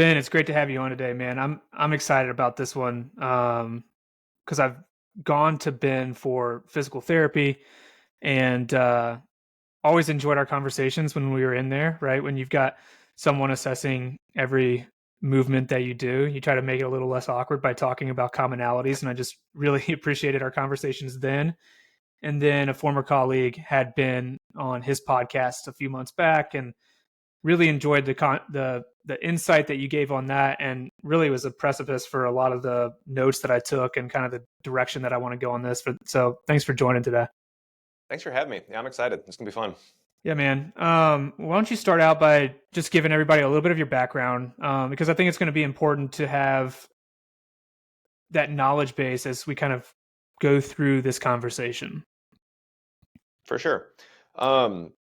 Ben, it's great to have you on today, man. I'm excited about this one because I've gone to Ben for physical therapy and always enjoyed our conversations when we were in there, right? When you've got someone assessing every movement that you do, you try to make it a little less awkward by talking about commonalities. And I just really appreciated our conversations then. And then a former colleague had been on his podcast a few months back and really enjoyed the insight that you gave on that, and really was a precipice for a lot of the notes that I took and kind of the direction that I want to go on this. So thanks for joining today. Thanks for having me. Yeah, I'm excited. It's gonna be fun. Yeah, man. Why don't you start out by just giving everybody a little bit of your background, because I think it's going to be important to have that knowledge base as we kind of go through this conversation. For sure. Um,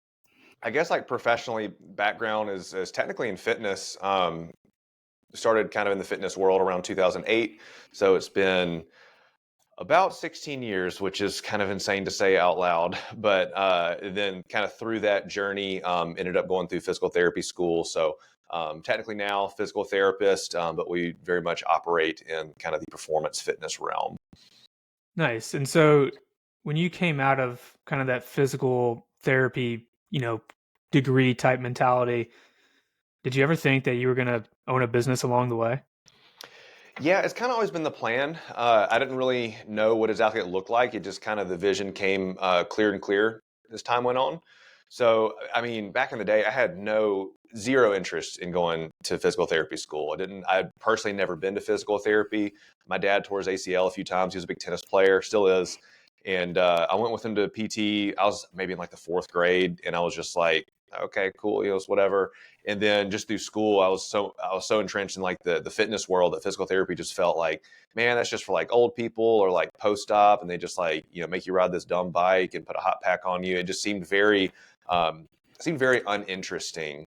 I guess like professionally, background is technically in fitness. Started kind of in the fitness world around 2008, so it's been about 16 years, which is kind of insane to say out loud. But then kind of through that journey, ended up going through physical therapy school. So technically now physical therapist, but we very much operate in kind of the performance fitness realm. Nice. And so when you came out of kind of that physical therapy, degree type mentality, did you ever think that you were going to own a business along the way? Yeah, it's kind of always been the plan. I didn't really know what exactly it looked like. It just kind of the vision came clear and clear as time went on. So, I mean, back in the day, I had zero interest in going to physical therapy school. I'd personally never been to physical therapy. My dad tore his ACL a few times. He was a big tennis player, still is. And I went with him to PT. I was maybe in like the fourth grade, and I was just like, okay, cool, it's whatever. And then just through school, I was so entrenched in like the fitness world that physical therapy just felt like, man, that's just for like old people or like post-op, and they just like make you ride this dumb bike and put a hot pack on you. It just um, seemed very uninteresting.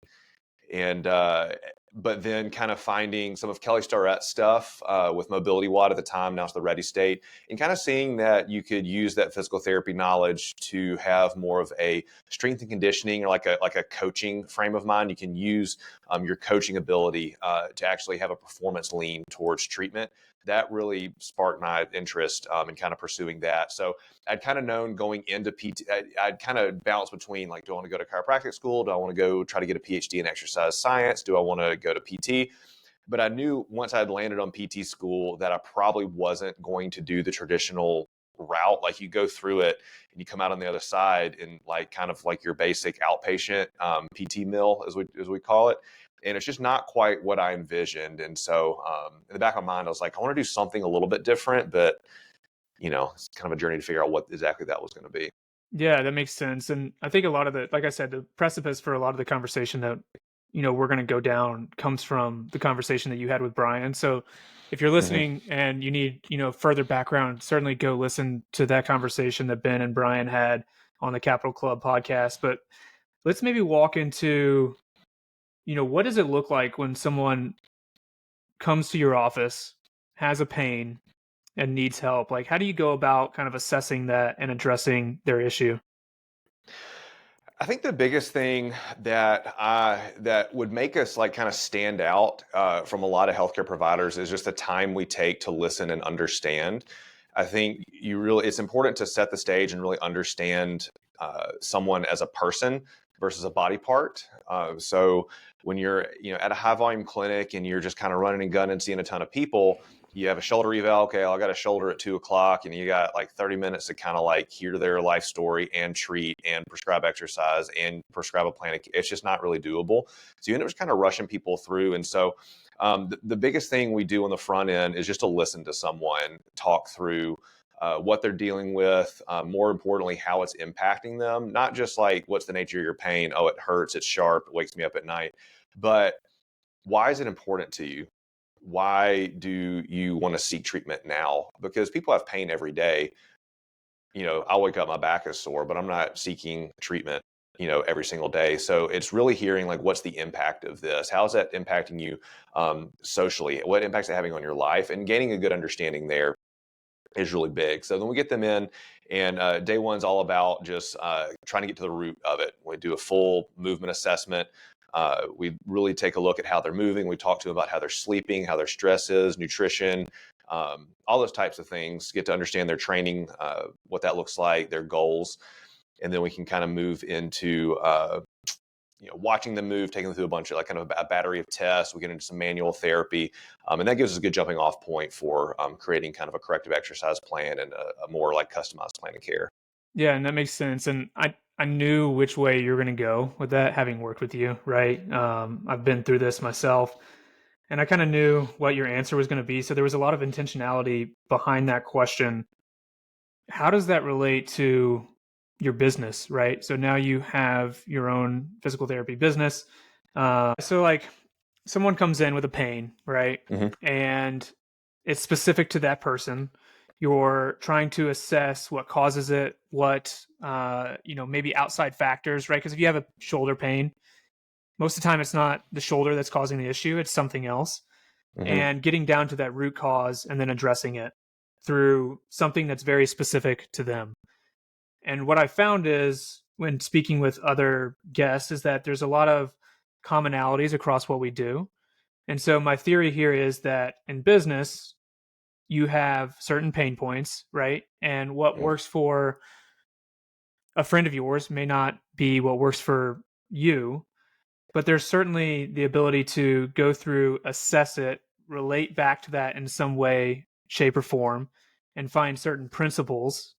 And but then kind of finding some of Kelly Starrett's stuff with Mobility Watt at the time, now it's the Ready State, and kind of seeing that you could use that physical therapy knowledge to have more of a strength and conditioning or like a coaching frame of mind. You can use your coaching ability to actually have a performance lean towards treatment. That really sparked my interest in kind of pursuing that. So I'd kind of known going into PT, I'd kind of bounced between like, do I want to go to chiropractic school? Do I want to go try to get a PhD in exercise science? Do I want to go to PT? But I knew once I'd landed on PT school that I probably wasn't going to do the traditional route. Like you go through it and you come out on the other side in like kind of like your basic outpatient PT mill, as we call it. And it's just not quite what I envisioned. And so in the back of my mind, I was like, I want to do something a little bit different, but it's kind of a journey to figure out what exactly that was going to be. Yeah, that makes sense. And I think a lot of like I said, the precipice for a lot of the conversation that, we're going to go down comes from the conversation that you had with Brian. So if you're Mhm. listening and you need, further background, certainly go listen to that conversation that Ben and Brian had on the Capital Club podcast. But let's maybe walk into, what does it look like when someone comes to your office, has a pain, and needs help? Like, how do you go about kind of assessing that and addressing their issue? I think the biggest thing that would make us like kind of stand out from a lot of healthcare providers is just the time we take to listen and understand. I think it's important to set the stage and really understand someone as a person versus a body part. So when you're at a high volume clinic and you're just kind of running and gunning, seeing a ton of people, you have a shoulder eval. Okay, I got a shoulder at 2 o'clock, and you got like 30 minutes to kind of like hear their life story and treat and prescribe exercise and prescribe a plan. It's just not really doable. So you end up just kind of rushing people through. And so the biggest thing we do on the front end is just to listen to someone talk through what they're dealing with, more importantly, how it's impacting them. Not just like, what's the nature of your pain? Oh, it hurts, it's sharp, it wakes me up at night. But why is it important to you? Why do you want to seek treatment now? Because people have pain every day. I wake up, my back is sore, but I'm not seeking treatment, every single day. So it's really hearing like, what's the impact of this? How is that impacting you socially? What impacts it having on your life? And gaining a good understanding there is really big. So then we get them in, and day one's all about just trying to get to the root of it. We do a full movement assessment. We really take a look at how they're moving. We talk to them about how they're sleeping, how their stress is, nutrition, all those types of things, get to understand their training, what that looks like, their goals. And then we can kind of move into watching them move, taking them through a bunch of like kind of a battery of tests. We get into some manual therapy, and that gives us a good jumping off point for creating kind of a corrective exercise plan and a more like customized plan of care. Yeah, and that makes sense. And I knew which way you were going to go with that, having worked with you, right? I've been through this myself, and I kind of knew what your answer was going to be. So there was a lot of intentionality behind that question. How does that relate to your business, right? So now you have your own physical therapy business. So like someone comes in with a pain, right? Hmm. And it's specific to that person. You're trying to assess what causes it, what maybe outside factors, right? Because if you have a shoulder pain, most of the time it's not the shoulder that's causing the issue, it's something else. Hmm. And getting down to that root cause and then addressing it through something that's very specific to them. And what I found is when speaking with other guests is that there's a lot of commonalities across what we do. And so my theory here is that in business, you have certain pain points, right? And what works for a friend of yours may not be what works for you, but there's certainly the ability to go through, assess it, relate back to that in some way, shape, or form, and find certain principles,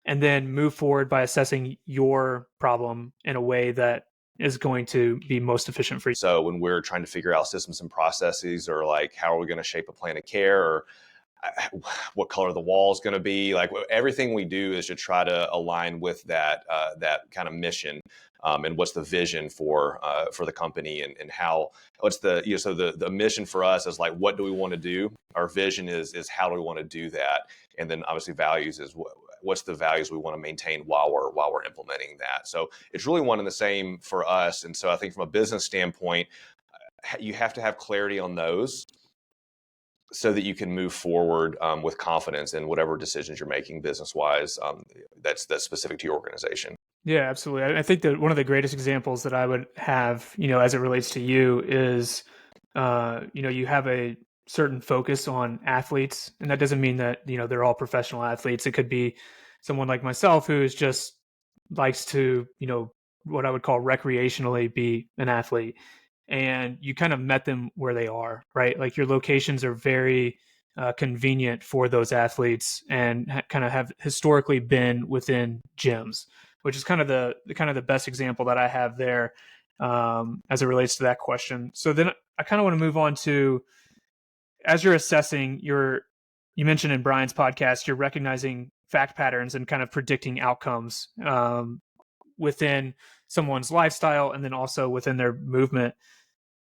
and then move forward by assessing your problem in a way that is going to be most efficient for you. So when we're trying to figure out systems and processes, or like how are we going to shape a plan of care, or what color the wall is going to be, like everything we do is to try to align with that kind of mission, and what's the vision for the company, and how what's the so the mission for us is like, what do we want to do? Our vision is how do we want to do that? And then obviously values is what's the values we want to maintain while we're implementing that. So it's really one and the same for us. And so I think from a business standpoint, you have to have clarity on those so that you can move forward with confidence in whatever decisions you're making business wise, that's specific to your organization. Yeah, absolutely. I think that one of the greatest examples that I would have, as it relates to you is, you have a certain focus on athletes, and that doesn't mean that, they're all professional athletes. It could be someone like myself who is just likes to, what I would call recreationally be an athlete. And you kind of met them where they are, right? Like your locations are very convenient for those athletes and kind of have historically been within gyms, which is kind of the best example that I have there as it relates to that question. So then I kind of want to move on to, as you're assessing you mentioned in Brian's podcast, you're recognizing fact patterns and kind of predicting outcomes within someone's lifestyle and then also within their movement.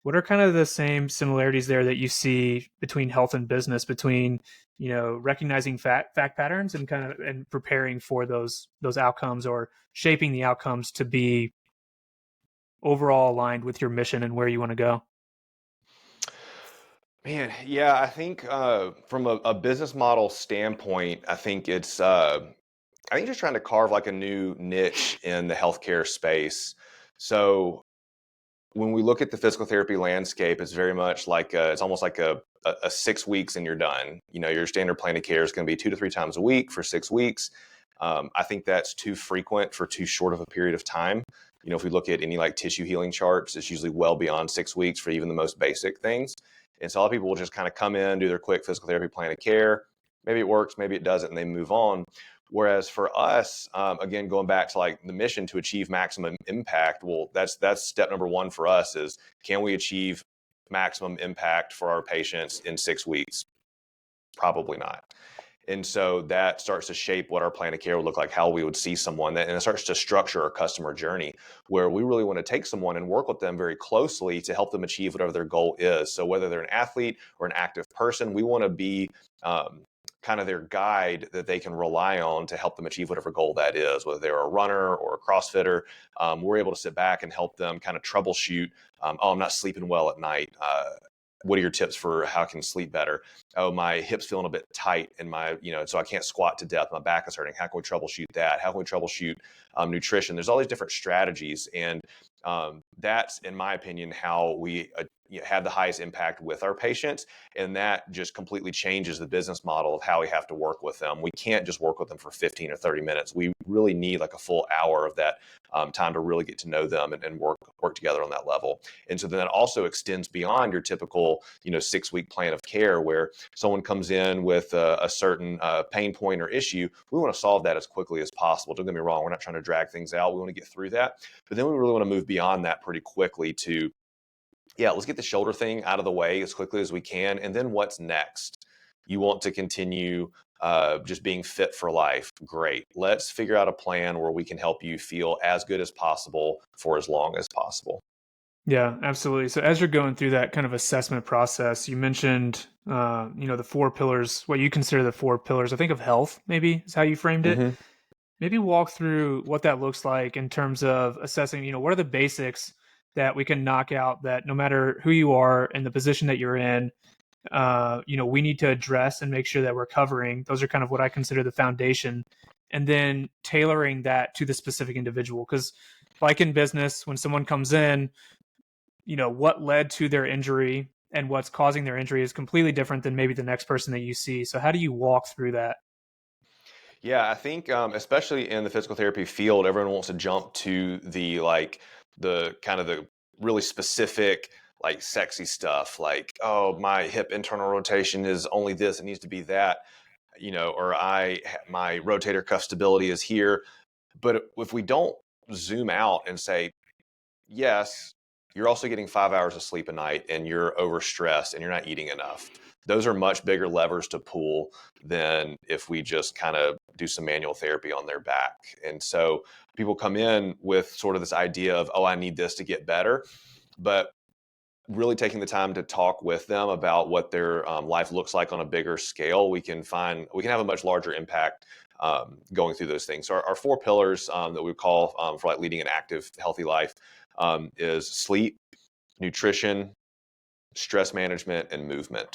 What are kind of the same similarities there that you see between health and business, between recognizing fact patterns and kind of and preparing for those outcomes, or shaping the outcomes to be overall aligned with your mission and where you want to go? Man, yeah, I think from a business model standpoint, I think just trying to carve like a new niche in the healthcare space. So when we look at the physical therapy landscape, it's very much like it's almost like a 6 weeks and you're done. Your standard plan of care is going to be 2 to 3 times a week for 6 weeks. I think that's too frequent for too short of a period of time. If we look at any like tissue healing charts, it's usually well beyond 6 weeks for even the most basic things. And so a lot of people will just kind of come in, do their quick physical therapy plan of care. Maybe it works, maybe it doesn't, and they move on. Whereas for us, again, going back to like the mission to achieve maximum impact, well, that's step number one for us is, can we achieve maximum impact for our patients in 6 weeks? Probably not. And so that starts to shape what our plan of care would look like, how we would see someone, and it starts to structure our customer journey where we really want to take someone and work with them very closely to help them achieve whatever their goal is. So whether they're an athlete or an active person, we want to be kind of their guide that they can rely on to help them achieve whatever goal that is, whether they're a runner or a CrossFitter. We're able to sit back and help them kind of troubleshoot. Oh, I'm not sleeping well at night. What are your tips for how I can sleep better? oh, my hip's feeling a bit tight and so I can't squat to death. My back is hurting. How can we troubleshoot that? How can we troubleshoot nutrition? There's all these different strategies. And that's, in my opinion, how we have the highest impact with our patients. And that just completely changes the business model of how we have to work with them. We can't just work with them for 15 or 30 minutes. We really need like a full hour of that time to really get to know them and work together on that level. And so then that also extends beyond your typical, 6-week plan of care where someone comes in with a certain pain point or issue. We want to solve that as quickly as possible. Don't get me wrong. We're not trying to drag things out. We want to get through that. But then we really want to move beyond that pretty quickly to, yeah, let's get the shoulder thing out of the way as quickly as we can. And then what's next? You want to continue just being fit for life. Great. Let's figure out a plan where we can help you feel as good as possible for as long as possible. Yeah, absolutely. So as you're going through that kind of assessment process, you mentioned, the 4 pillars, what you consider the 4 pillars, I think of health, maybe is how you framed it. Hmm. Maybe walk through what that looks like in terms of assessing, what are the basics that we can knock out that no matter who you are and the position that you're in, we need to address and make sure that we're covering. Those are kind of what I consider the foundation. And then tailoring that to the specific individual. Because like in business, when someone comes in, what led to their injury and what's causing their injury is completely different than maybe the next person that you see. So how do you walk through that? Yeah, I think especially in the physical therapy field, everyone wants to jump to the kind of the really specific, like sexy stuff, like, oh, my hip internal rotation is only this, it needs to be that, or my rotator cuff stability is here. But if we don't zoom out and say, yes, you're also getting 5 hours of sleep a night and you're overstressed and you're not eating enough. Those are much bigger levers to pull than if we just kind of do some manual therapy on their back. And so people come in with sort of this idea of, oh, I need this to get better. But really taking the time to talk with them about what their life looks like on a bigger scale, we can have a much larger impact going through those things. So our 4 pillars that we call for like leading an active, healthy life is sleep, nutrition, stress management, and movement.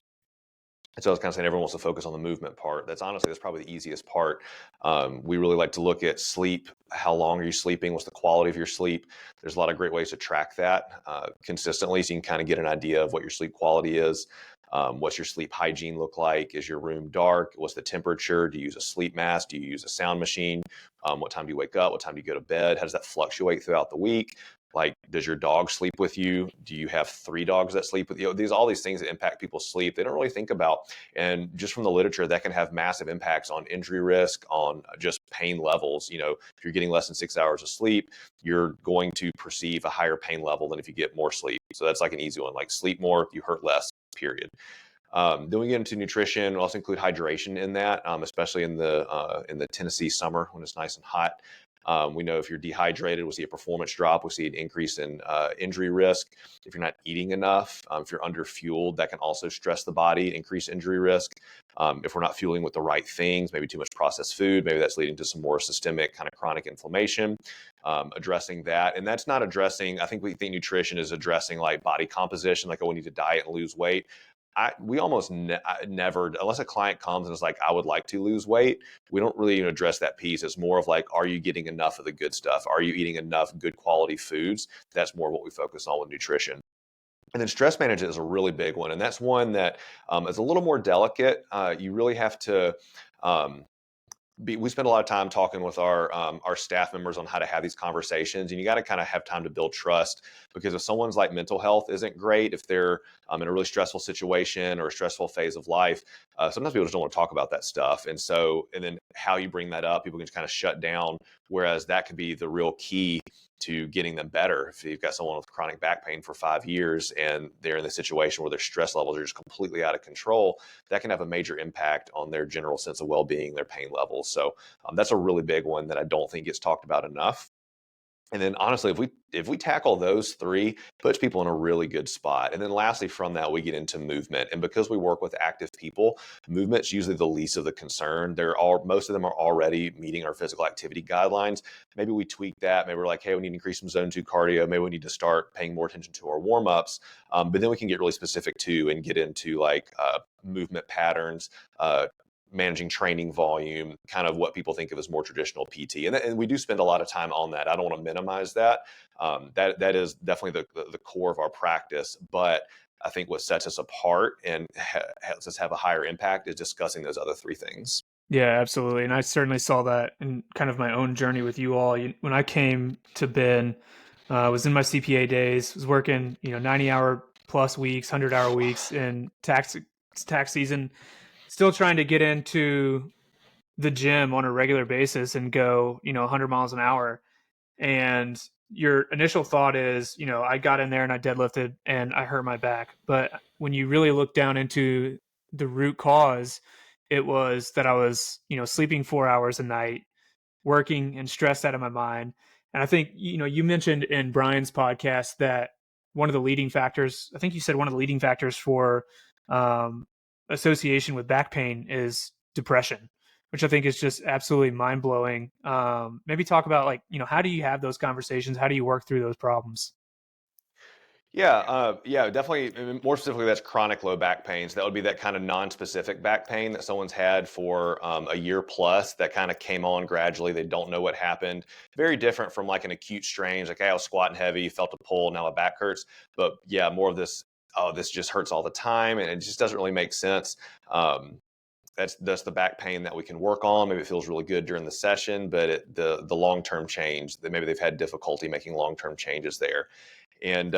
And so I was kind of saying everyone wants to focus on the movement part. That's probably the easiest part. We really like to look at sleep. How long are you sleeping? What's the quality of your sleep? There's a lot of great ways to track that consistently, so you can kind of get an idea of what your sleep quality is. What's your sleep hygiene look like? Is your room dark? What's the temperature? Do you use a sleep mask? Do you use a sound machine? What time do you wake up? What time do you go to bed? How does that fluctuate throughout the week? Like, does your dog sleep with you? Do you have 3 dogs that sleep with you? All these things that impact people's sleep, they don't really think about. And just from the literature, that can have massive impacts on injury risk, on just pain levels. If you're getting less than 6 hours of sleep, you're going to perceive a higher pain level than if you get more sleep. So that's like an easy one. Like, sleep more, you hurt less, period. Then we get into nutrition. We also include hydration in that, especially in the Tennessee summer when it's nice and hot. We know if you're dehydrated, we'll see a performance drop. We'll see an increase in injury risk. If you're not eating enough, if you're under fueled, that can also stress the body, increase injury risk. If we're not fueling with the right things, maybe too much processed food, maybe that's leading to some more systemic kind of chronic inflammation. Addressing that. And that's not addressing, I think we think nutrition is addressing like body composition, like, oh, we need to diet and lose weight. We almost never, unless a client comes and is like, I would like to lose weight, we don't really even address that piece. It's more of like, are you getting enough of the good stuff? Are you eating enough good quality foods? That's more what we focus on with nutrition. And then stress management is a really big one. And that's one that is a little more delicate. You really have to, we spend a lot of time talking with our staff members on how to have these conversations, and you got to kind of have time to build trust, because if someone's like mental health isn't great, if they're in a really stressful situation or a stressful phase of life, sometimes people just don't want to talk about that stuff. And then how you bring that up, people can just kind of shut down, whereas that could be the real key to getting them better. If you've got someone with chronic back pain for 5 years and they're in the situation where their stress levels are just completely out of control, that can have a major impact on their general sense of well-being, their pain levels. So that's a really big one that I don't think gets talked about enough. And then honestly, if we tackle those three, puts people in a really good spot. And then lastly, from that, we get into movement. And because we work with active people, movement's usually the least of the concern. Most of them are already meeting our physical activity guidelines. Maybe we tweak that. Maybe we're like, hey, we need to increase some zone 2 cardio. Maybe we need to start paying more attention to our warm-ups. But then we can get really specific too and get into like movement patterns, managing training volume, kind of what people think of as more traditional PT. And we do spend a lot of time on that. I don't want to minimize that. That is definitely the core of our practice. But I think what sets us apart and helps us have a higher impact is discussing those other three things. Yeah, absolutely. And I certainly saw that in kind of my own journey with you all. When I came to Ben, I was in my CPA days, was working, 90-hour plus weeks, 100-hour weeks in tax season, still trying to get into the gym on a regular basis and go, 100 miles an hour. And your initial thought is, I got in there and I deadlifted and I hurt my back. But when you really look down into the root cause, it was that I was, sleeping 4 hours a night, working and stressed out of my mind. And I think, you mentioned in Brian's podcast that one of the leading factors, I think you said one of the leading factors for um, association with back pain is depression, which I think is just absolutely mind blowing. Maybe talk about like, how do you have those conversations? How do you work through those problems? Yeah, definitely. I mean, more specifically, that's chronic low back pain. So that would be that kind of non-specific back pain that someone's had for a year plus that kind of came on gradually. They don't know what happened. Very different from like an acute strain, like, hey, I was squatting heavy, felt a pull, now my back hurts. But yeah, more of this, oh, this just hurts all the time, and it just doesn't really make sense. That's the back pain that we can work on. Maybe it feels really good during the session, but the long-term change, that maybe they've had difficulty making long-term changes there. And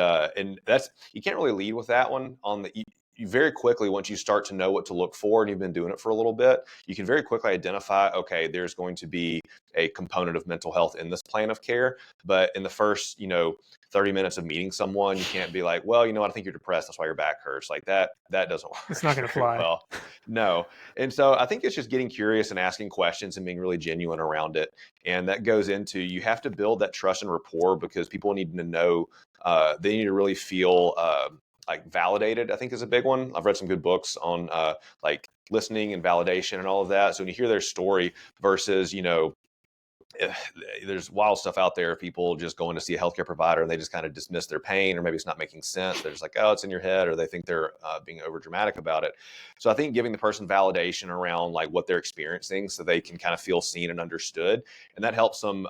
that's, you can't really lead with that one on the you very quickly, once you start to know what to look for and you've been doing it for a little bit, you can very quickly identify, okay, there's going to be a component of mental health in this plan of care. But in the first 30 minutes of meeting someone, you can't be like, well, I think you're depressed, that's why your back hurts. Like that doesn't It's work not going to very fly. well. No. And so I think it's just getting curious and asking questions and being really genuine around it. And that goes into, you have to build that trust and rapport, because people need to know, they need to really feel like validated, I think, is a big one. I've read some good books on like listening and validation and all of that. So when you hear their story versus, there's wild stuff out there, people just going to see a healthcare provider and they just kind of dismiss their pain, or maybe it's not making sense. They're just like, oh, it's in your head, or they think they're being over dramatic about it. So I think giving the person validation around like what they're experiencing, so they can kind of feel seen and understood, and that helps them.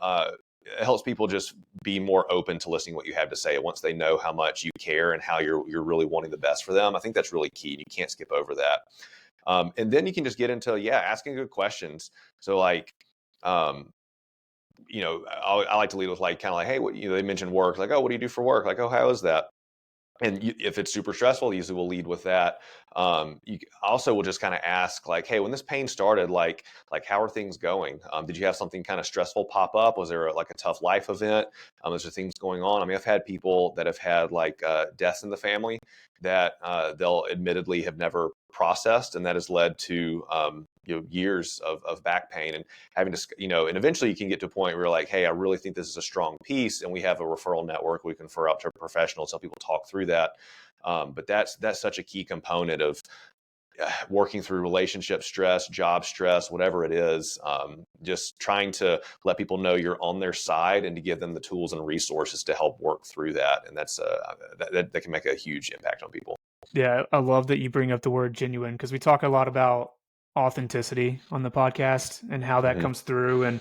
It helps people just be more open to listening to what you have to say once they know how much you care and how you're really wanting the best for them. I think that's really key, and you can't skip over that. And then you can just get into asking good questions. So like, um, I like to lead with like kind of like, hey, what they mentioned work, like, oh, what do you do for work? Like, oh, how is that? And if it's super stressful, usually we'll lead with that. You also will just kind of ask like, hey, when this pain started, like how are things going? Did you have something kind of stressful pop up? Was there like a tough life event? Is there things going on? I mean, I've had people that have had like deaths in the family that they'll admittedly have never processed, and that has led to years of back pain, and having to, and eventually you can get to a point where you're like, hey, I really think this is a strong piece, and we have a referral network we can refer out to professionals, help people talk through that. But that's such a key component of working through relationship stress, job stress, whatever it is. Just trying to let people know you're on their side and to give them the tools and resources to help work through that. And that's that can make a huge impact on people. Yeah, I love that you bring up the word genuine, because we talk a lot about authenticity on the podcast and how that Hmm. comes through. And,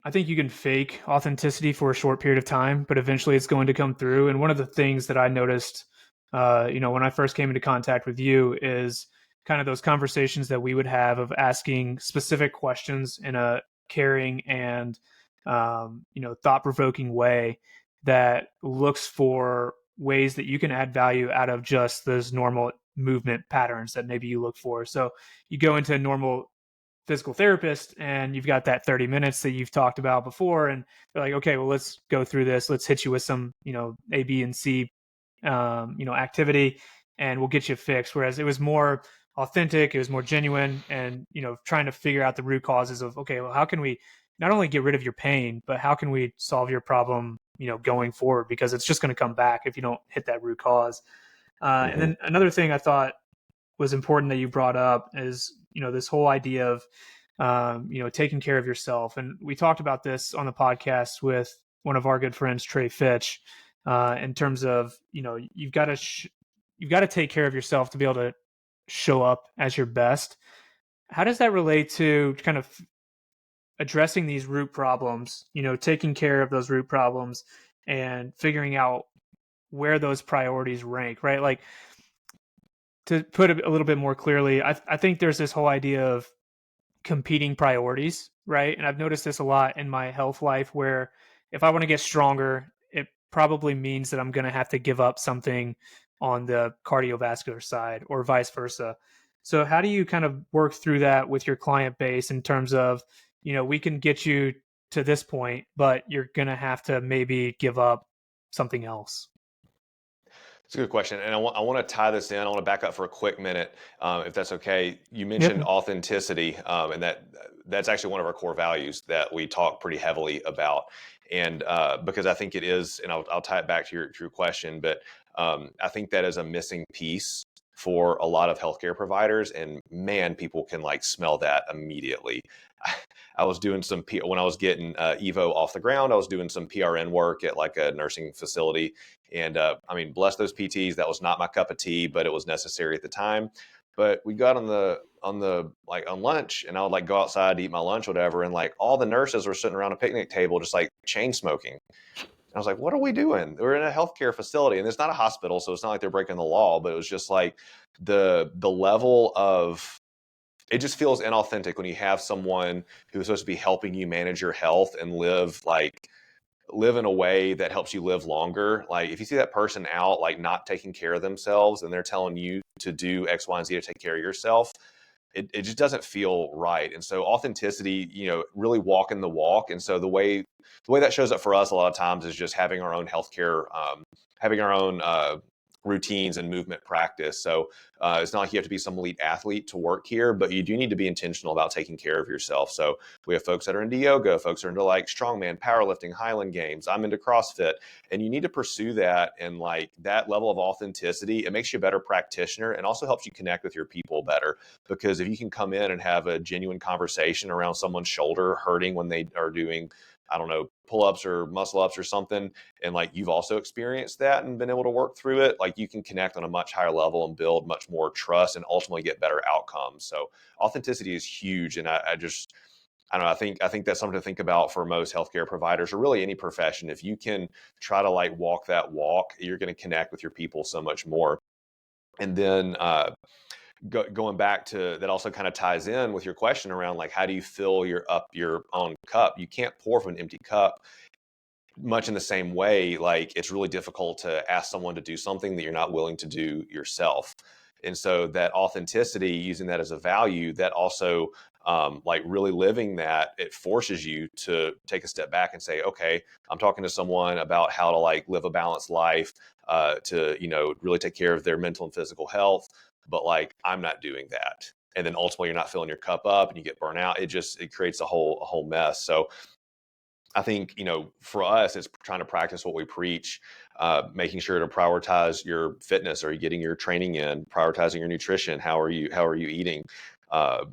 I think you can fake authenticity for a short period of time, but eventually it's going to come through. And one of the things that I noticed, when I first came into contact with you is kind of those conversations that we would have of asking specific questions in a caring and, thought provoking way that looks for ways that you can add value out of just those normal movement patterns that maybe you look for. So you go into a normal physical therapist and you've got that 30 minutes that you've talked about before, and they're like, okay, well, let's go through this. Let's hit you with some, A, B, and C, activity, and we'll get you fixed. Whereas it was more authentic, it was more genuine, and, trying to figure out the root causes of, okay, well, how can we not only get rid of your pain, but how can we solve your problem, going forward? Because it's just going to come back if you don't hit that root cause. And Hmm. then another thing I thought was important that you brought up is, this whole idea of, taking care of yourself. And we talked about this on the podcast with one of our good friends, Trey Fitch, in terms of, you've got to take care of yourself to be able to show up as your best. How does that relate to kind of addressing these root problems, taking care of those root problems and figuring out where those priorities rank, right? Like, to put it a little bit more clearly, I think there's this whole idea of competing priorities, right? And I've noticed this a lot in my health life where if I want to get stronger, it probably means that I'm going to have to give up something on the cardiovascular side or vice versa. So how do you kind of work through that with your client base in terms of, we can get you to this point, but you're going to have to maybe give up something else? It's a good question, and I want to tie this in. I want to back up for a quick minute, if that's okay. You mentioned Yep. authenticity, and that's actually one of our core values that we talk pretty heavily about. And because I think it is, and I'll tie it back to your question, but I think that is a missing piece for a lot of healthcare providers, and man, people can like smell that immediately. I was doing when I was getting Evo off the ground. I was doing some PRN work at like a nursing facility, and I mean, bless those PTs. That was not my cup of tea, but it was necessary at the time. But we got on the like on lunch, and I would like go outside to eat my lunch, or whatever, and like all the nurses were sitting around a picnic table, just like chain smoking. I was like, what are we doing? We're in a healthcare facility, and it's not a hospital, so it's not like they're breaking the law. But it was just like the level of it just feels inauthentic when you have someone who's supposed to be helping you manage your health and live in a way that helps you live longer. Like if you see that person out, like not taking care of themselves and they're telling you to do X, Y, and Z to take care of yourself, it just doesn't feel right. And so authenticity, really walking the walk. And so the way that shows up for us a lot of times is just having our own healthcare, having our own routines and movement practice. So it's not like you have to be some elite athlete to work here, but you do need to be intentional about taking care of yourself. So we have folks that are into yoga, folks are into like strongman, powerlifting, Highland games. I'm into CrossFit, and you need to pursue that. And like that level of authenticity, it makes you a better practitioner and also helps you connect with your people better. Because if you can come in and have a genuine conversation around someone's shoulder hurting when they are doing, I don't know, pull ups or muscle ups or something, and like you've also experienced that and been able to work through it, like you can connect on a much higher level and build much more trust and ultimately get better outcomes. So authenticity is huge. And I don't know. I think that's something to think about for most healthcare providers or really any profession. If you can try to like walk that walk, you're going to connect with your people so much more. And then going back to that also kind of ties in with your question around like how do you fill your own cup? You can't pour from an empty cup. Much in the same way, like it's really difficult to ask someone to do something that you're not willing to do yourself. And so that authenticity, using that as a value, that also like really living that, it forces you to take a step back and say, okay, I'm talking to someone about how to like live a balanced life, to really take care of their mental and physical health, but like I'm not doing that. And then ultimately, you're not filling your cup up, and you get burnt out. It creates a whole mess. So I think, for us, it's trying to practice what we preach, making sure to prioritize your fitness. Are you getting your training in? Prioritizing your nutrition. How are you eating? Uh,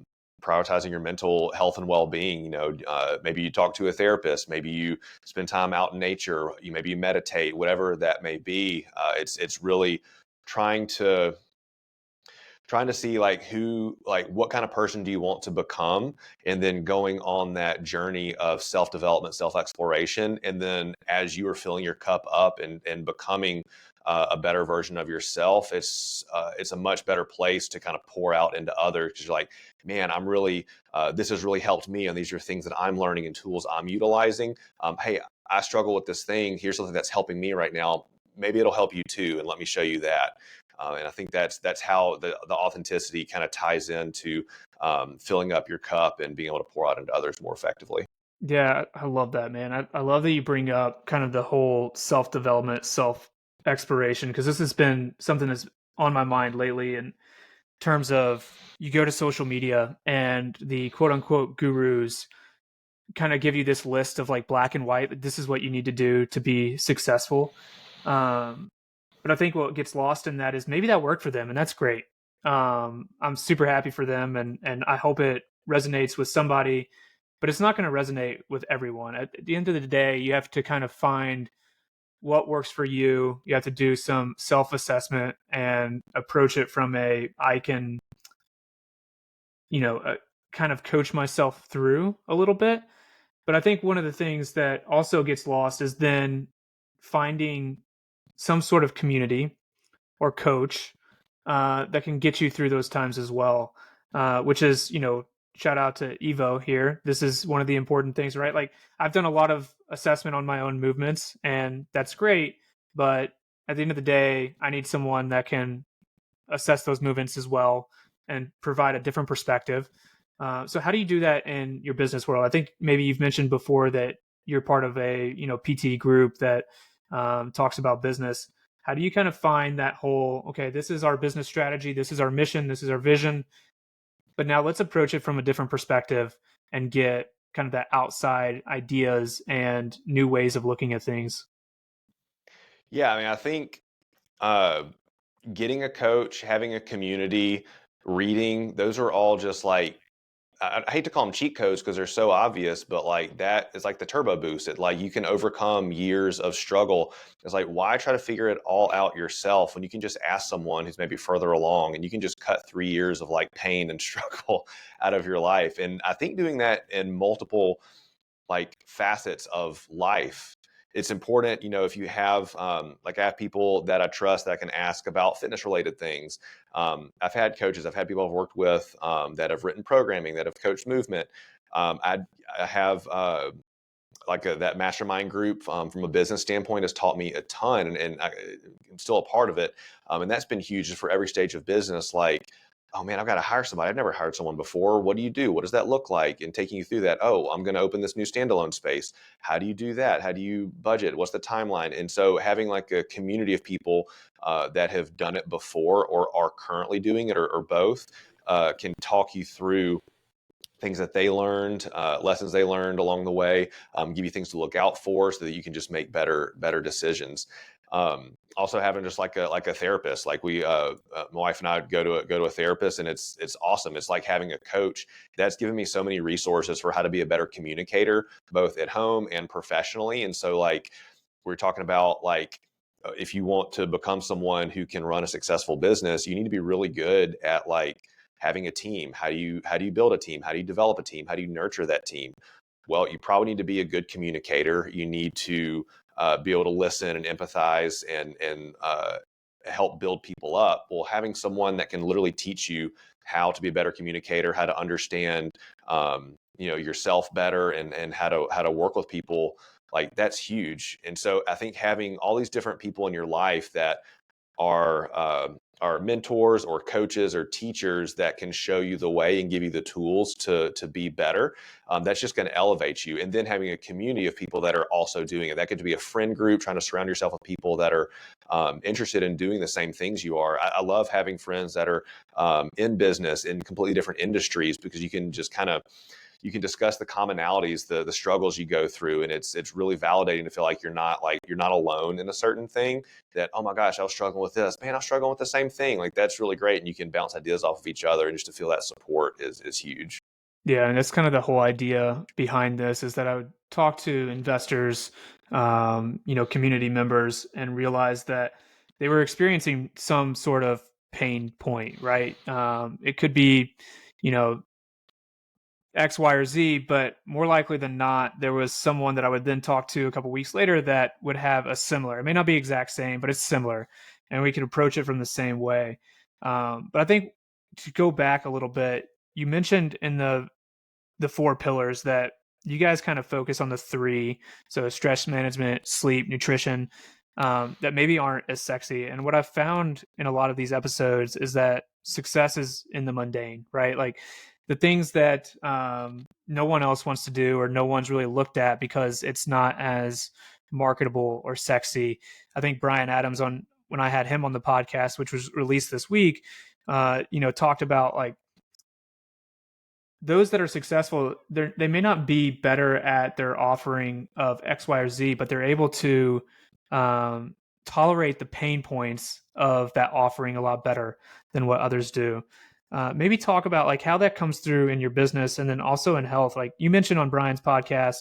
Prioritizing your mental health and well-being. Maybe you talk to a therapist. Maybe you spend time out in nature. Maybe you meditate. Whatever that may be. It's really trying to see like what kind of person do you want to become, and then going on that journey of self-development, self-exploration. And then as you are filling your cup up and becoming a better version of yourself, it's a much better place to kind of pour out into others, because you're like, man, I'm really this has really helped me, and these are things that I'm learning and tools I'm utilizing. Hey, I struggle with this thing. Here's something that's helping me right now. Maybe it'll help you too, and let me show you that. And I think that's how the authenticity kind of ties into filling up your cup and being able to pour out into others more effectively. Yeah, I love that, man. I love that you bring up kind of the whole self development, self exploration, because this has been something that's on my mind lately in terms of you go to social media and the quote unquote gurus kind of give you this list of like black and white. This is what you need to do to be successful. Um, but I think what gets lost in that is maybe that worked for them, and that's great. I'm super happy for them, and I hope it resonates with somebody. But it's not going to resonate with everyone. At the end of the day, you have to kind of find what works for you. You have to do some self assessment and approach it from a I can, kind of coach myself through a little bit. But I think one of the things that also gets lost is then finding some sort of community or coach that can get you through those times as well. Which is, shout out to Evo here. This is one of the important things, right? Like I've done a lot of assessment on my own movements, and that's great. But at the end of the day, I need someone that can assess those movements as well and provide a different perspective. So how do you do that in your business world? I think maybe you've mentioned before that you're part of a PT group that talks about business. How do you kind of find that whole, okay, this is our business strategy, this is our mission, this is our vision, but now let's approach it from a different perspective and get kind of that outside ideas and new ways of looking at things? Yeah, I mean, I think uh, getting a coach, having a community, reading, those are all just like I hate to call them cheat codes because they're so obvious, but like that is like the turbo boost. It like you can overcome years of struggle. It's like why try to figure it all out yourself when you can just ask someone who's maybe further along and you can just cut 3 years of like pain and struggle out of your life. And I think doing that in multiple like facets of life. It's important, if you have, like I have people that I trust that I can ask about fitness related things. I've had coaches, I've had people I've worked with that have written programming, that have coached movement. I have that mastermind group from a business standpoint has taught me a ton, and I'm still a part of it. And that's been huge just for every stage of business. Like, oh man, I've got to hire somebody. I've never hired someone before. What do you do? What does that look like? And taking you through that. Oh, I'm going to open this new standalone space. How do you do that? How do you budget? What's the timeline? And so having like a community of people that have done it before or are currently doing it, or both, can talk you through things that they learned, lessons they learned along the way, give you things to look out for so that you can just make better decisions. Also having just like a therapist, like my wife and I would go to a therapist, and it's awesome. It's like having a coach that's given me so many resources for how to be a better communicator, both at home and professionally. And so like we're talking about like if you want to become someone who can run a successful business, you need to be really good at like having a team. How do you build a team? How do you develop a team? How do you nurture that team? Well, you probably need to be a good communicator. You need to be able to listen and empathize and help build people up. Well, having someone that can literally teach you how to be a better communicator, how to understand yourself better, and how to work with people, like that's huge. And so I think having all these different people in your life that are mentors or coaches or teachers that can show you the way and give you the tools to be better. That's just going to elevate you. And then having a community of people that are also doing it. That could be a friend group, trying to surround yourself with people that are interested in doing the same things you are. I love having friends that are in business in completely different industries, because you can just kind of you can discuss the commonalities, the struggles you go through, and it's really validating to feel like you're not alone in a certain thing. That, oh my gosh, I was struggling with this, man, I was struggling with the same thing. Like that's really great, and you can bounce ideas off of each other, and just to feel that support is huge. Yeah, and that's kind of the whole idea behind this, is that I would talk to investors, community members, and realize that they were experiencing some sort of pain point, right? It could be, you know, X, Y, or Z, but more likely than not, there was someone that I would then talk to a couple weeks later that would have a similar. It may not be exact same, but it's similar, and we could approach it from the same way. But I think to go back a little bit, you mentioned in the four pillars that you guys kind of focus on the three, so stress management, sleep, nutrition, that maybe aren't as sexy. And what I've found in a lot of these episodes is that success is in the mundane, right? Like the things that no one else wants to do, or no one's really looked at because it's not as marketable or sexy. I think Brian Adams, on when I had him on the podcast, which was released this week, talked about like those that are successful, they may not be better at their offering of X, Y, or Z, but they're able to um, tolerate the pain points of that offering a lot better than what others do. Maybe talk about like how that comes through in your business, and then also in health. Like you mentioned on Brian's podcast,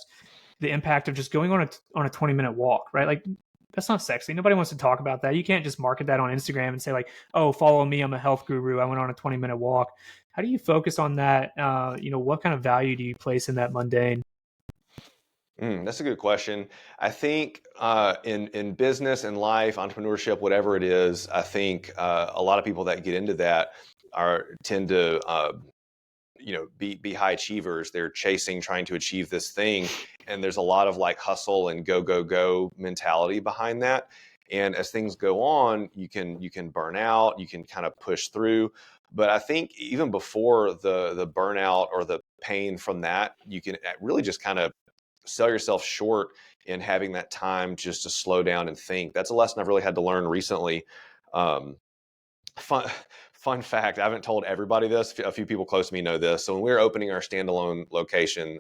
the impact of just going on a 20-minute walk, right? Like that's not sexy. Nobody wants to talk about that. You can't just market that on Instagram and say like, "Oh, follow me. I'm a health guru. I went on a 20-minute walk." How do you focus on that? What kind of value do you place in that mundane? That's a good question. I think in business and life, entrepreneurship, whatever it is, I think a lot of people that get into that are tend to be high achievers. They're chasing, trying to achieve this thing, and there's a lot of like hustle and go go go mentality behind that. And as things go on, you can burn out, you can kind of push through. But I think even before the burnout or the pain from that, you can really just kind of sell yourself short in having that time just to slow down and think. That's a lesson I've really had to learn recently. Um, fun fun fact, I haven't told everybody this. A few people close to me know this. So when we were opening our standalone location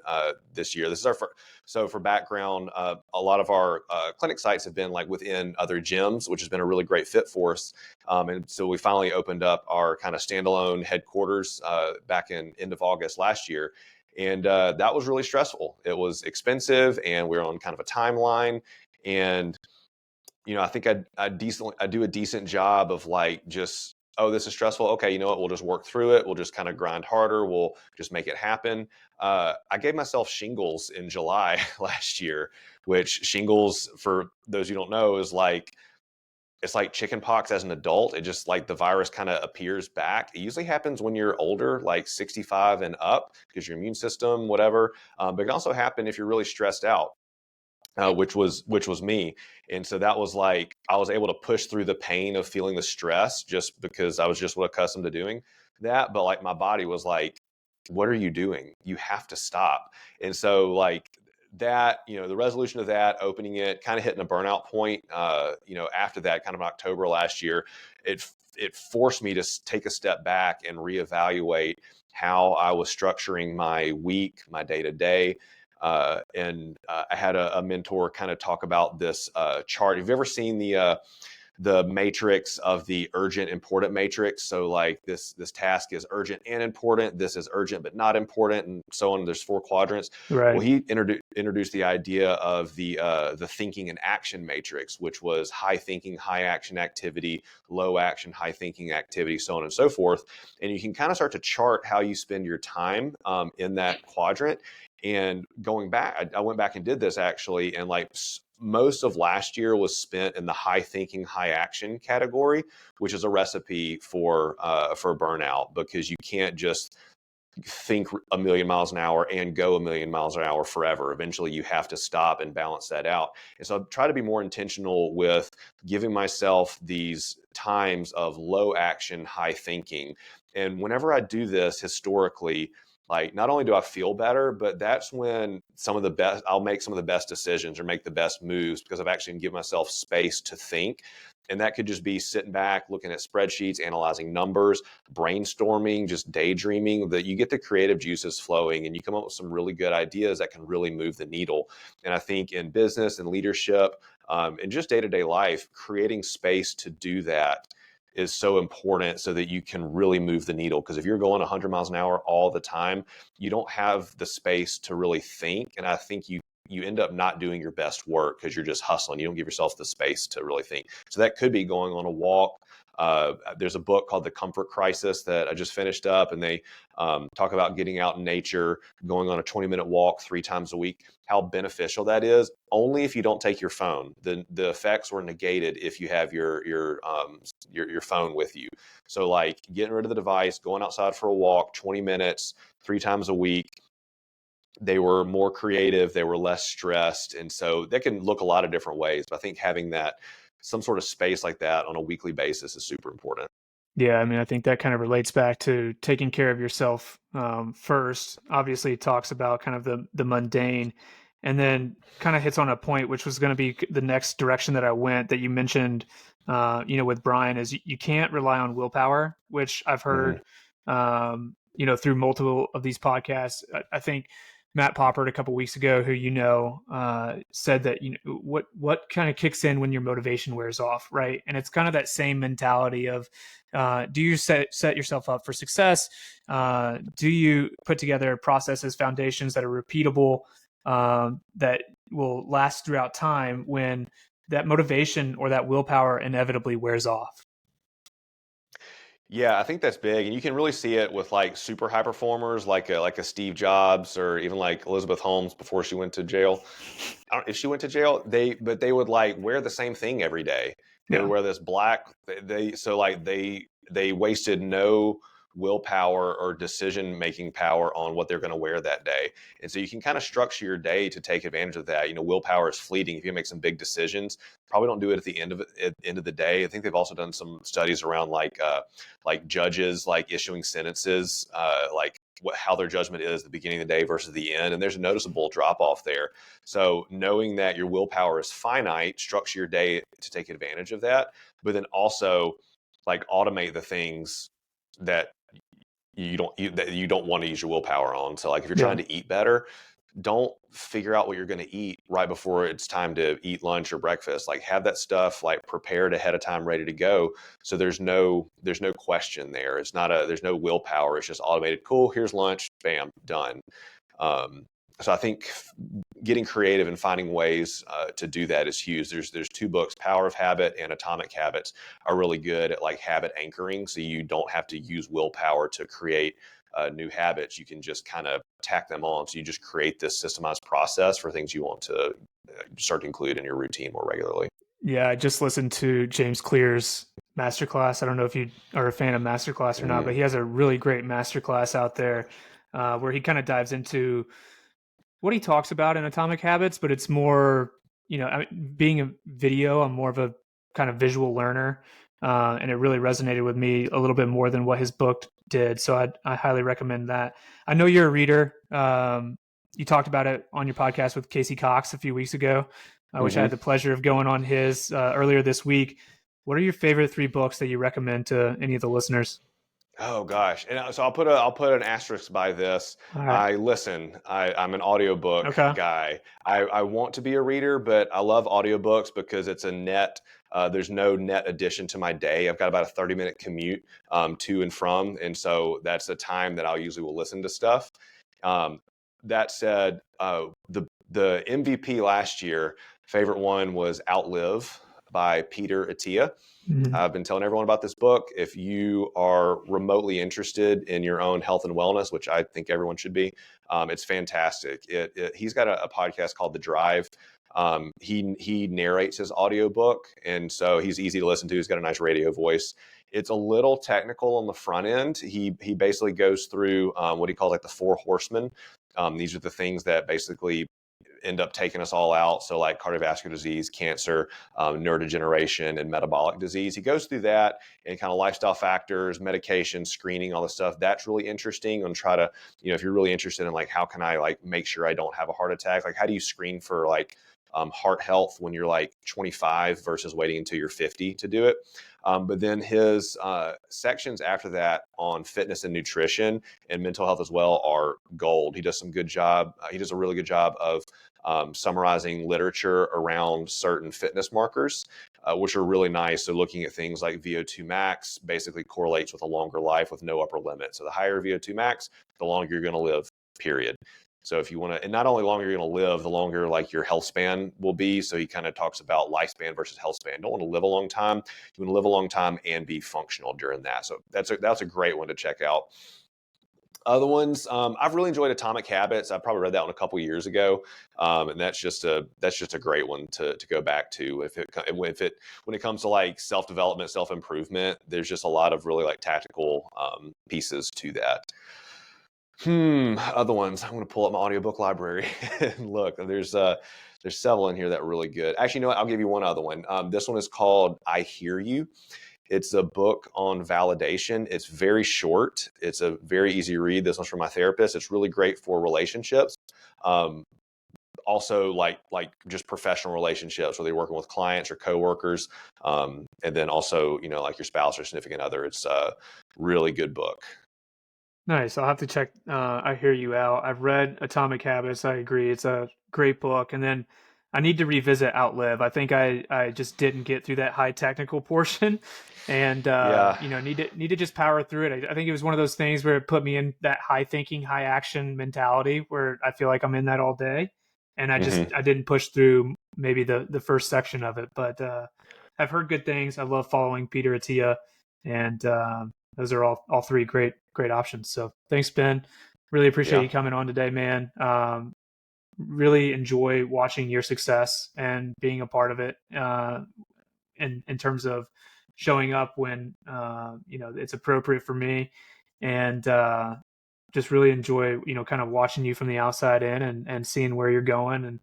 this year, this is our first. So for background, a lot of our clinic sites have been like within other gyms, which has been a really great fit for us. And so we finally opened up our kind of standalone headquarters back in end of August last year. And that was really stressful. It was expensive, and we were on kind of a timeline. And I think I do a decent job of like just, oh, this is stressful. Okay, you know what? We'll just work through it. We'll just kind of grind harder. We'll just make it happen. I gave myself shingles in July last year, which shingles, for those who don't know, is like it's like chicken pox as an adult. It just like the virus kind of appears back. It usually happens when you're older, like 65 and up, because your immune system, whatever. But it can also happen if you're really stressed out, which was me. And so that was like I was able to push through the pain of feeling the stress just because I was just accustomed to doing that. But like my body was like, "What are you doing? You have to stop." And so like that, the resolution of that, opening it, kind of hitting a burnout point. After that, kind of October last year, it forced me to take a step back and reevaluate how I was structuring my week, my day to day. And I had a mentor kind of talk about this chart. Have you ever seen the matrix of the urgent important matrix? So like this task is urgent and important. This is urgent but not important, and so on. There's 4 quadrants. Well, Right. he introduced the idea of the thinking and action matrix, which was high thinking, high action activity, low action, high thinking activity, so on and so forth. And you can kind of start to chart how you spend your time in that quadrant. And going back, I went back and did this actually, and like most of last year was spent in the high thinking, high action category, which is a recipe for burnout, because you can't just think a million miles an hour and go a million miles an hour forever. Eventually, you have to stop and balance that out. And so I try to be more intentional with giving myself these times of low action, high thinking. And whenever I do this historically, like not only do I feel better, but that's when I'll make some of the best decisions or make the best moves, because I've actually given myself space to think. And that could just be sitting back, looking at spreadsheets, analyzing numbers, brainstorming, just daydreaming. That you get the creative juices flowing and you come up with some really good ideas that can really move the needle. And I think in business and leadership, and just day-to-day life, creating space to do that is so important, so that you can really move the needle. Because if you're going 100 miles an hour all the time, you don't have the space to really think. And I think you end up not doing your best work because you're just hustling. You don't give yourself the space to really think. So that could be going on a walk. There's a book called The Comfort Crisis that I just finished up, and they talk about getting out in nature, going on a 20-minute walk 3 times a week, how beneficial that is. Only if you don't take your phone. The effects were negated if you have your phone with you. So like getting rid of the device, going outside for a walk, 20 minutes, 3 times a week. They were more creative, they were less stressed. And so that can look a lot of different ways. But I think having that some sort of space like that on a weekly basis is super important. Yeah, I mean, I think that kind of relates back to taking care of yourself first. Obviously, it talks about kind of the mundane, and then kind of hits on a point which was going to be the next direction that I went that you mentioned. With Brian, is you can't rely on willpower, which I've Hmm. heard. through multiple of these podcasts. I think Matt Poppert a couple weeks ago, who said that what kind of kicks in when your motivation wears off, right? And it's kind of that same mentality of do you set yourself up for success? Do you put together processes, foundations that are repeatable, that will last throughout time when that motivation or that willpower inevitably wears off? Yeah, I think that's big, and you can really see it with like super high performers, like a Steve Jobs, or even like Elizabeth Holmes before she went to jail. I don't, if she went to jail, they would like wear the same thing every day. They would Yeah. wear this black. They wasted no willpower or decision making power on what they're going to wear that day. And so you can kind of structure your day to take advantage of that. Willpower is fleeting. If you make some big decisions, probably don't do it at the end of it, at the end of the day. I think they've also done some studies around like judges like issuing sentences, like how their judgment is at the beginning of the day versus the end, and there's a noticeable drop off there. So knowing that your willpower is finite, structure your day to take advantage of that, but then also like automate the things that that you don't want to use your willpower on. So like if you're Yeah. trying to eat better, don't figure out what you're going to eat right before it's time to eat lunch or breakfast. Like have that stuff like prepared ahead of time, ready to go. So there's no question there. There's no willpower. It's just automated. Cool. Here's lunch. Bam, done. Um, so I think getting creative and finding ways to do that is huge. There's two books, Power of Habit and Atomic Habits, are really good at like habit anchoring. So you don't have to use willpower to create new habits. You can just kind of tack them on. So you just create this systemized process for things you want to start to include in your routine more regularly. Yeah, I just listened to James Clear's masterclass. I don't know if you are a fan of masterclass or not, but Mm, he has a really great masterclass out there where he kind of dives into what he talks about in Atomic Habits, but it's more, being a video, I'm more of a kind of visual learner. And it really resonated with me a little bit more than what his book did. So I highly recommend that. I know you're a reader. You talked about it on your podcast with Casey Cox a few weeks ago, which I hmm had the pleasure of going on his earlier this week. What are your favorite 3 books that you recommend to any of the listeners? Oh gosh, and so I'll put an asterisk by this. All right. I'm an audiobook Okay. guy. I want to be a reader, but I love audiobooks because it's a net. There's no net addition to my day. I've got about a 30-minute commute to and from, and so that's the time that I'll usually will listen to stuff. Um, that said, the MVP last year favorite one was Outlive by Peter Attia. Mhm. I've been telling everyone about this book. If you are remotely interested in your own health and wellness, which I think everyone should be, it's fantastic. He's got a podcast called The Drive. He narrates his audiobook, and so he's easy to listen to. He's got a nice radio voice. It's a little technical on the front end. He basically goes through what he calls like the 4 horsemen. These are the things that basically end up taking us all out. So like cardiovascular disease, cancer, neurodegeneration, and metabolic disease. He goes through that and kind of lifestyle factors, medication, screening, all this stuff. That's really interesting. And try to, if you're really interested in like, how can I like make sure I don't have a heart attack? Like, how do you screen for like heart health when you're like 25 versus waiting until you're 50 to do it? But then his sections after that on fitness and nutrition and mental health as well are gold. He does some good job. He does a really good job of summarizing literature around certain fitness markers, which are really nice. So looking at things like VO2 max basically correlates with a longer life with no upper limit. So the higher VO2 max, the longer you're going to live, period. So if you want to, and not only longer you're going to live, the longer like your health span will be. So he kind of talks about lifespan versus health span. Don't want to live a long time. You want to live a long time and be functional during that. So that's a great one to check out. Other ones, I've really enjoyed Atomic Habits. I probably read that one a couple years ago, and that's just a great one to go back to. When it comes to like self development, self improvement, there's just a lot of really like tactical pieces to that. Other ones. I'm going to pull up my audiobook library and look. There's several in here that are really good. Actually, you know what? I'll give you one other one. This one is called "I Hear You." It's a book on validation. It's very short. It's a very easy read. This one's from my therapist. It's really great for relationships. Um, Also, like just professional relationships, whether you're working with clients or coworkers, and then also like your spouse or significant other. It's a really good book. Nice. I'll have to check. I hear you out. I've read Atomic Habits. I agree. It's a great book. And then I need to revisit Outlive. I think I just didn't get through that high technical portion, and Yeah. need to just power through it. I think it was one of those things where it put me in that high thinking, high action mentality where I feel like I'm in that all day, and Hmm. I didn't push through maybe the first section of it. But I've heard good things. I love following Peter Attia, and those are all three great options. So thanks, Ben. Really appreciate Yeah. you coming on today, man. Really enjoy watching your success and being a part of it. In terms of showing up when it's appropriate for me, and just really enjoy kind of watching you from the outside in, and seeing where you're going, and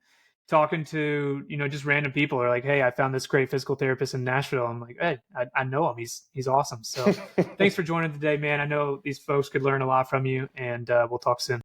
talking to just random people are like, hey, I found this great physical therapist in Nashville. I'm like, hey, I know him. He's awesome. So thanks for joining today, man. I know these folks could learn a lot from you, and we'll talk soon.